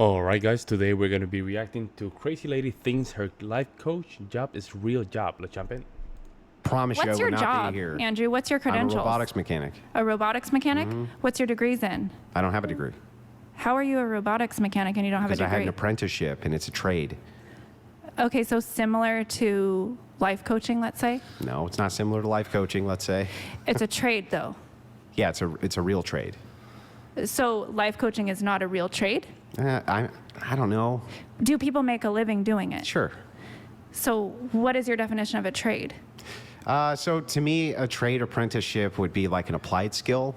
Alright guys, today we're going to be reacting to Crazy Lady thinks her life coach job is real job. Let's jump in. Promise you I What's will your not job, be here. Andrew? What's your I'm a credentials? robotics mechanic. A robotics mechanic? What's your degrees in? I don't have a degree. How are you a robotics mechanic and you don't have a Because I had degree? an apprenticeship and it's a trade. Okay, so similar to life coaching, let's say? No, it's not similar to life coaching, let's say. It's a trade, though. Yeah, it's a real trade. So life coaching is not a real trade? I don't know. Do people make a living doing it? Sure. So what is your definition of a trade? So to me, a trade apprenticeship would be like an applied skill.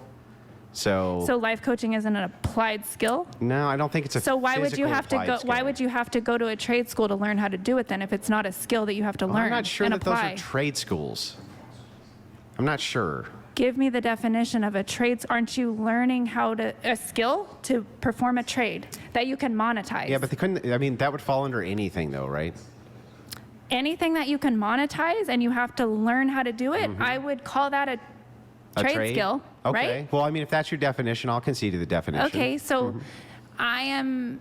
So life coaching isn't an applied skill? no, I don't think it's a So why would you physical have to applied go? skill. Why would you have to go to a trade school to learn how to do it then? If it's not a skill that you have to Well, learn I'm not sure and that apply. those are trade schools. I'm not sure. Give me the definition of a trade. Aren't you learning a skill to perform a trade that you can monetize? Yeah, but they couldn't. I mean, that would fall under anything, though, right? Anything that you can monetize and you have to learn how to do it, I would call that a trade skill, Okay. right? Well, I mean, if that's your definition, I'll concede to the definition. Okay, so I am.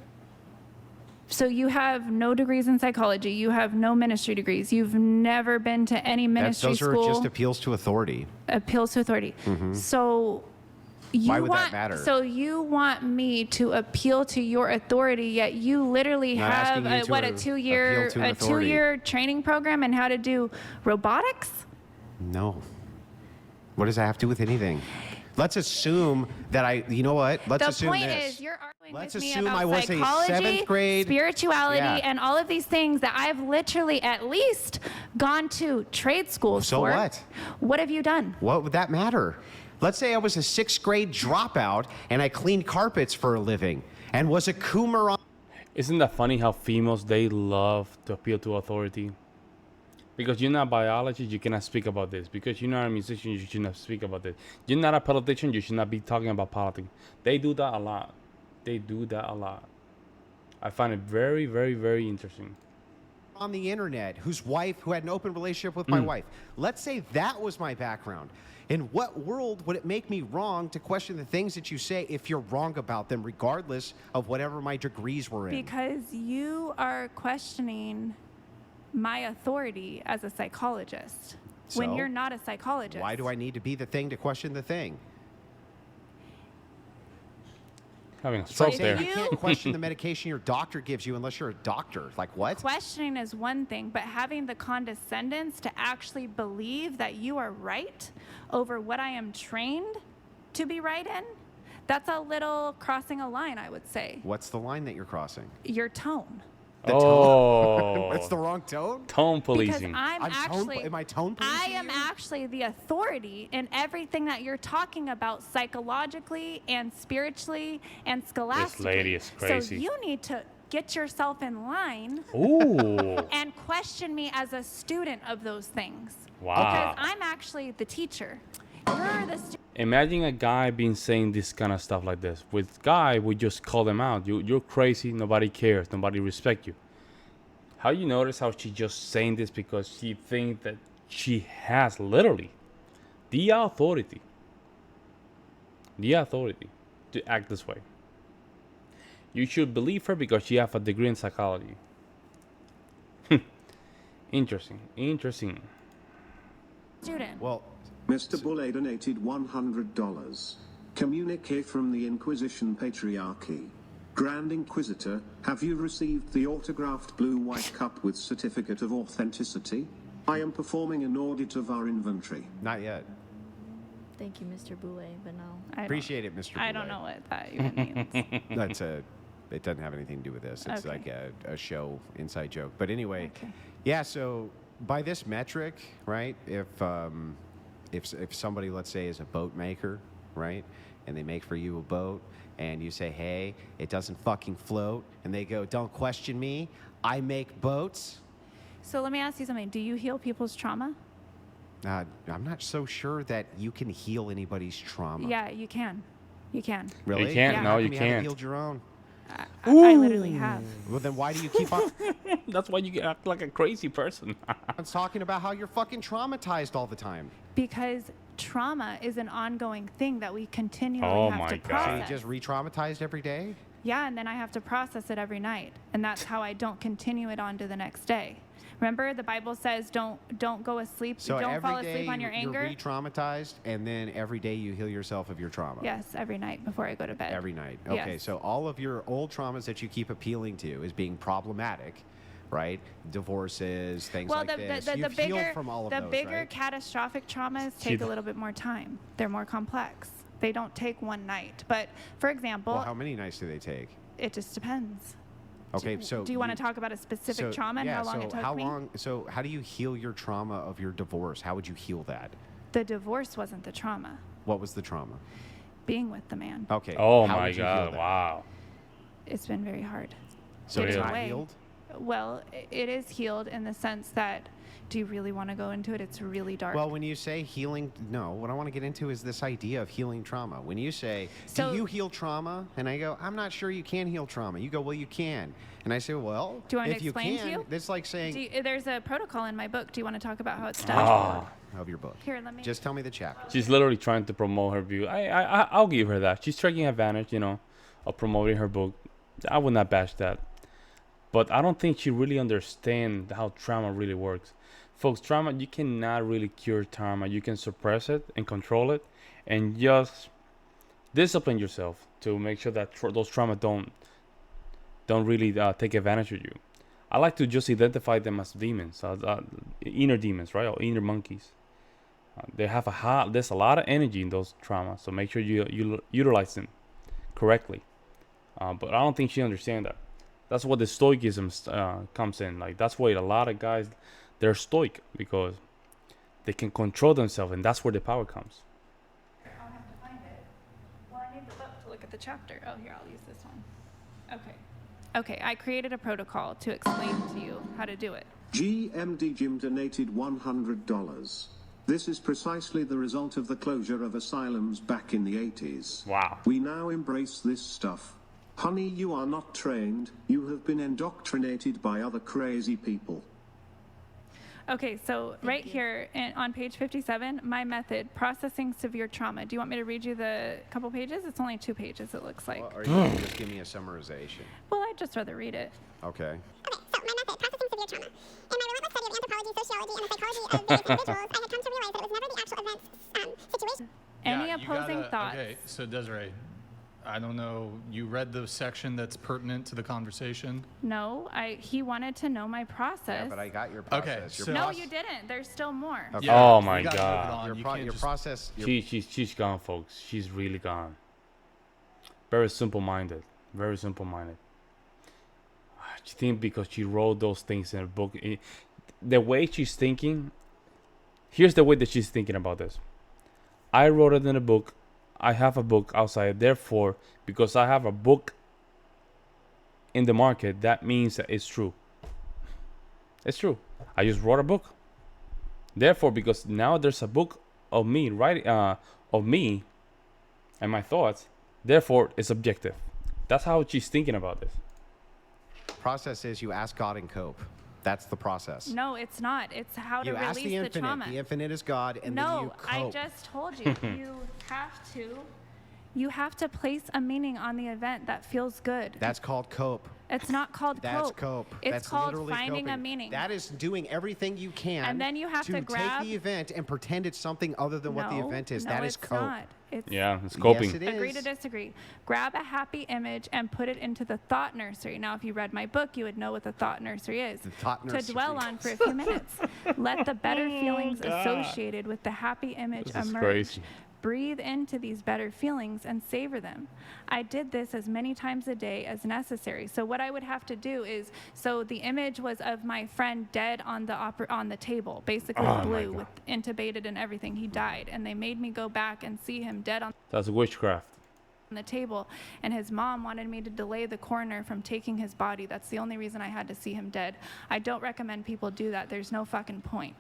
So you have no degrees in psychology. You have no ministry degrees. You've never been to any ministry Those school. are just appeals to authority. Appeals to authority. So you Why would that want, matter? So you want me to appeal to your authority, yet you literally Not have asking you to two-year appeal to an authority. training program in how to do robotics? No. What does that have to do with anything? Let's assume that you know what? Let's The assume point this. is, you're arguing Let's with me assume about I was a psychology, 7th grade spirituality, Yeah. and all of these things that I've literally at least gone to trade schools So for. what? What have you done? What would that matter? Let's say I was a 6th grade dropout and I cleaned carpets for a living and was a Coomer. Isn't that funny how females, they love to appeal to authority? Because you're not biologist, you cannot speak about this. Because you're not a musician, you should not speak about this. You're not a politician, you should not be talking about politics. They do that a lot. They do that a lot. I find it very, very, very interesting. On the internet who had an open relationship with my wife. Let's say that was my background. In what world would it make me wrong to question the things that you say if you're wrong about them, regardless of whatever my degrees were in? Because you are questioning my authority as a psychologist when So? you're not a psychologist. Why do I need to be the thing to question the thing? Having a It's stroke like there. saying you can't question the medication your doctor gives you unless you're a doctor. Like what? Questioning is one thing, but having the condescendence to actually believe that you are right over what I am trained to be right in, that's a little crossing a line, I would say. What's the line that you're crossing? Your tone. Oh. That's the wrong tone? Tone Because policing. am I tone I policing am you? actually the authority in everything that you're talking about psychologically and spiritually and scholastically. lady is crazy. So you need to get yourself in line Ooh. and question me as a student of those things. Wow. Because I'm actually the teacher. You're the student. Imagine a guy being saying this kind of stuff like this. With guy, we just call them out. You're crazy. Nobody cares. Nobody respect you. How you notice how she just saying this because she thinks that she has literally the authority to act this way. You should believe her because she has a degree in psychology. Interesting. Student. Well, Mr. Bulle donated $100. Communique from the Inquisition Patriarchy. Grand Inquisitor, have you received the autographed blue-white cup with certificate of authenticity? I am performing an audit of our inventory. not yet. Thank you, Mr. Boulay, but no. I don't- Appreciate it, Mr. I don't Boulay. know what that even means. It doesn't have anything to do with this. It's Okay. like a show inside joke. But anyway, Okay. yeah. So by this metric, right? If somebody, let's say, is a boat maker, right, and they make for you a boat, and you say, hey, it doesn't fucking float, and they go, don't question me, I make boats. So let me ask you something. Do you heal people's trauma? I'm not so sure that you can heal anybody's trauma. Yeah, you can. You can. Really? You can't. Yeah. No, How you come haven't can't. healed your own. I literally have. Well, then why do you keep on? That's why you act like a crazy person. Everyone's talking about how you're fucking traumatized all the time. Because trauma is an ongoing thing that we continually Oh have my to God. So you process. just re-traumatized every day? Yeah, and then I have to process it every night. And that's how I don't continue it on to the next day. Remember, the Bible says don't go asleep, So don't every fall day asleep on your anger. you're re-traumatized, and then every day you heal yourself of your trauma. Yes, every night before I go to bed. Every night. Okay, Yes. so all of your old traumas that you keep appealing to is being problematic, right? Divorces, things Well, like this. the You've healed bigger, from all of the those, bigger right? catastrophic traumas take a little bit more time. They're more complex. They don't take one night. But for example, Well, how many nights do they take? it just depends. Okay, so Do you want to talk about a specific trauma and yeah, how long it took me? So how do you heal your trauma of your divorce? How would you heal that? The divorce wasn't the trauma. What was the trauma? Being with the man. Okay. Oh how my would you heal God! that? Wow. It's been very hard. So it's getting not away. healed? Well, it is healed in the sense that, do you really want to go into it? It's really dark. Well, when you say healing, no, what I want to get into is this idea of healing trauma. When you say, So- do you heal trauma? And I go, I'm not sure you can heal trauma. You go, well, you can. And I say, well, Do you want me if to you explain to can, you? it's like saying, There's a protocol in my book. Do you want to talk about how it's done? Ah. of your book. Here, let me. Just tell me the chapter. She's literally trying to promote her view. I'll give her that. She's taking advantage, of promoting her book. I would not bash that. But I don't think she really understands how trauma really works. Folks, trauma, you cannot really cure trauma. You can suppress it and control it and just discipline yourself to make sure that those trauma don't really take advantage of you. I like to just identify them as demons, inner demons, right? Or inner monkeys. They have there's a lot of energy in those traumas, so make sure you utilize them correctly. But I don't think she understands that. That's what the stoicism comes in. Like that's why a lot of guys, they're stoic because they can control themselves, and that's where the power comes. I'll have to find it. Well, I need the book to look at the chapter. Oh, here, I'll use this one. Okay. Okay, I created a protocol to explain to you how to do it. GMD Jim donated $100. This is precisely the result of the closure of asylums back in the 80s. Wow. We now embrace this stuff. Honey, you are not trained. You have been indoctrinated by other crazy people. Okay, so right here on page 57, my method, processing severe trauma. Do you want me to read you the couple pages? It's only 2 pages, it looks like. Well, or you can just give me a summarization. Well, I'd just rather read it. Okay. Okay, so my method, processing severe trauma. In my relentless study of anthropology, sociology, and the psychology of various individuals, I had come to realize that it was never the actual events, situation. Any Yeah, you opposing gotta- thoughts? Okay, so Desiree, I don't know, you read the section that's pertinent to the conversation? No, he wanted to know my process. Yeah, but I got your process. Your so- No, process- you didn't. There's still more. Okay. Yeah, Oh you my gotta move it God. on. Your, You pro- can't your just- process. Your, She's gone, folks. She's really gone. Very simple-minded. Very simple-minded. She think because she wrote those things in her book. The way she's thinking, here's the way that she's thinking about this. I wrote it in a book. I have a book outside. Therefore, because I have a book in the market, that means that it's true. It's true. I just wrote a book. Therefore, because now there's a book of me, of me and my thoughts, therefore it's objective. That's how she's thinking about this. process is you ask God and cope. That's the process. No, it's not. It's how to You ask release the the infinite. trauma. The infinite is God, and then you No, cope. I just told you. You have to place a meaning on the event that feels good. That's called cope. It's not called That's cope. cope. It's That's called literally finding a coping. meaning. That is doing everything you can. And then you have to grab- take the event and pretend it's something other than what the No, event is. no, That is it's cope. not. It's Yeah, it's coping. Yes, it is. Agree to disagree. Grab a happy image and put it into the thought nursery. Now, if you read my book, you would know what the thought nursery is. The thought To nursery. dwell on for a few minutes. Let the better feelings associated with the happy image This is emerge. crazy. Breathe into these better feelings and savor them. I did this as many times a day as necessary. So what I would have to do is, so the image was of my friend dead on the table, basically Oh my blue, God. with intubated and everything. He died, and they made me go back and see him dead on That's witchcraft. the table, and his mom wanted me to delay the coroner from taking his body. That's the only reason I had to see him dead. I don't recommend people do that. There's no fucking point.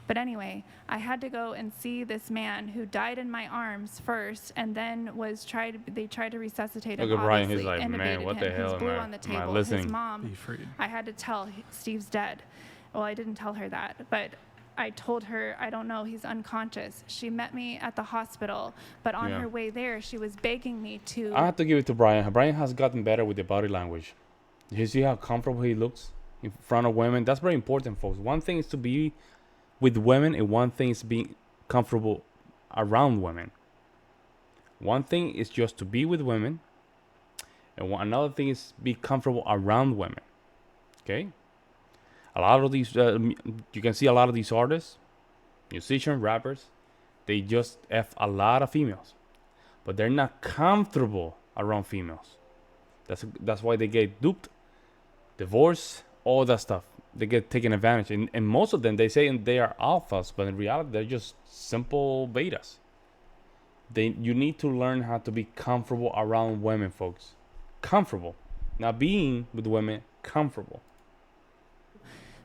But anyway, I had to go and see this man who died in my arms first, and then they tried to resuscitate him. Look at Brian, he's obviously like, man, intubated what him. the hell He's am blue I- on the am I table. His listening? mom, Be freed. I had to tell Steve's dead. Well, I didn't tell her that, but I told her, I don't know, he's unconscious. She met me at the hospital, but on Yeah. her way there, she was begging me to. I have to give it to Brian. Brian has gotten better with the body language. You see how comfortable he looks in front of women? That's very important, folks. One thing is to be with women, and one thing is being comfortable around women. One thing is just to be with women, and another thing is be comfortable around women. Okay? A lot of these, you can see a lot of these artists, musicians, rappers, they just F a lot of females, but they're not comfortable around females. That's why they get duped, divorced, all that stuff. They get taken advantage, and most of them they say they are alphas, but in reality they're just simple betas. You need to learn how to be comfortable around women, folks. Comfortable, not being with women. Comfortable.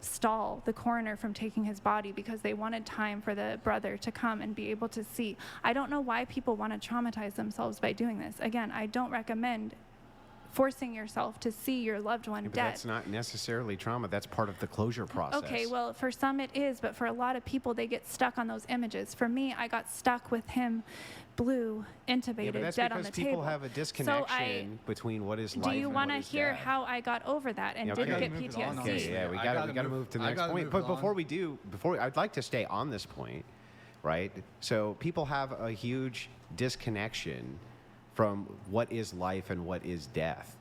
Stall the coroner from taking his body because they wanted time for the brother to come and be able to see. I don't know why people want to traumatize themselves by doing this. Again, I don't recommend forcing yourself to see your loved one But dead. that's not necessarily trauma. That's part of the closure process. Okay, well, for some it is, but for a lot of people, they get stuck on those images. For me, I got stuck with him blue, intubated, Yeah, but that's dead on because the people table. have a disconnection between what is life Do you and want what to is hear death. how I got over that and Yeah, didn't okay. get Move it on. PTSD? Okay, yeah, we I got gotta to move- move to the I next gotta point. move But it before on. we do, I'd like to stay on this point, right? So people have a huge disconnection from what is life and what is death.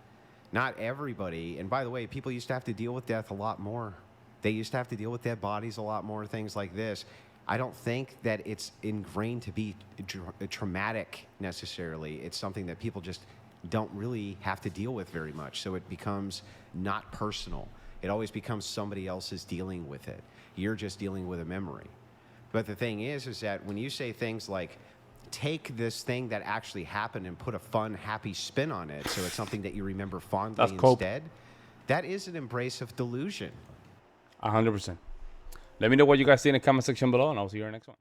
Not everybody, and by the way, people used to have to deal with death a lot more. They used to have to deal with dead bodies a lot more, things like this. I don't think that it's ingrained to be traumatic necessarily. It's something that people just don't really have to deal with very much. So it becomes not personal. It always becomes somebody else's dealing with it. You're just dealing with a memory. But the thing is that when you say things like, take this thing that actually happened and put a fun, happy spin on it, so it's something that you remember fondly That's cope. instead, that is an embrace of delusion. 100%. Let me know what you guys see in the comment section below, and I'll see you in the next one.